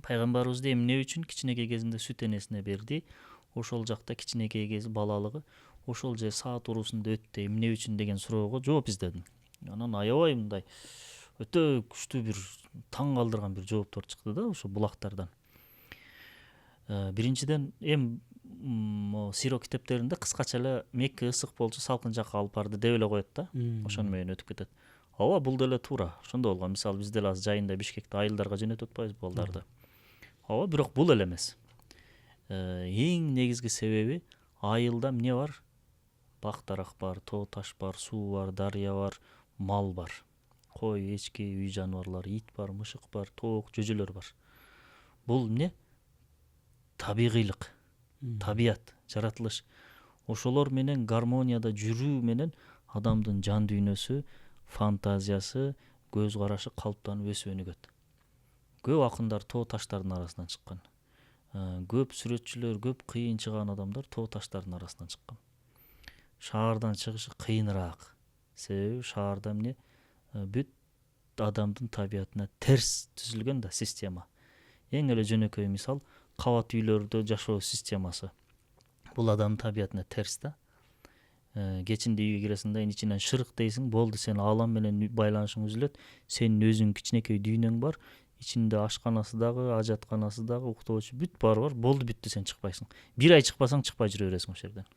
пайгамбарыбызды эмне үчүн кичинекей кезинде сүт энесине берди? Ошол жакта кичинекей кези балалыгы ошол же саат уруусунда өттү, эмне үчүн деген суроого жооп издедим. Анан аябай мындай өтө күчтүү бир таң калтырган бир жооптор чыкты да ошо булактардан. Биринчиден сиро китептеринде кыскача эле Мекке ысык болчу, салкын жакка алып барды деп эле коет да. Ошону менен өтүп кетет. Ооба, бул деле туура. Ошондой болгон. Мисалы биз деле азыр жайында Бишкекте айылдарга жөнөтүп атпайбызбы балдарды. Ооба, бирок бул эле эмес. Эң негизги себеби айылда эмне бар? Бак-дарак бар, тоо таш бар, суу бар, дарыя бар, мал бар. Кой, эчки, үй жаныбарлары, ит бар, мышык бар, тоок, жөжөлөр бар. Бул эмне? Табигыйлык, табият, жаратылыш. Ошолор менен гармонияда жүрүү менен адамдын жан дүйнөсү, фантазиясы, көз карашы калыптанып өсүп өнүгөт. Көп акындар тоо таштардын арасынан чыккан. Көп сүрөтчүлөр, көп кыйын чыган адамдар тоо таштардын арасынан чыккан. Шаардан чыгышы кыйыныраак. Себеби шаарда эмне? Бүт адамдын табиятына терс түзүлгөн да система. Эң эле жөнөкөй мисал кабат үйлөрдө жашоо системасы. Бул адамдын табиятына терс да. Кечинде үйгө киресиң да ичинен шырык дейсиң, болду, сен аалам менен байланышың үзүлөт. Сенин өзүң кичинекей дүйнөң бар. Ичинде ашканасы дагы, ажатканасы дагы, уктоочу бүт баары бар. Болду, бүттү, сен чыкпайсың. Бир ай чыкпасаң чыкпай жүрө бересиң ошол жерден.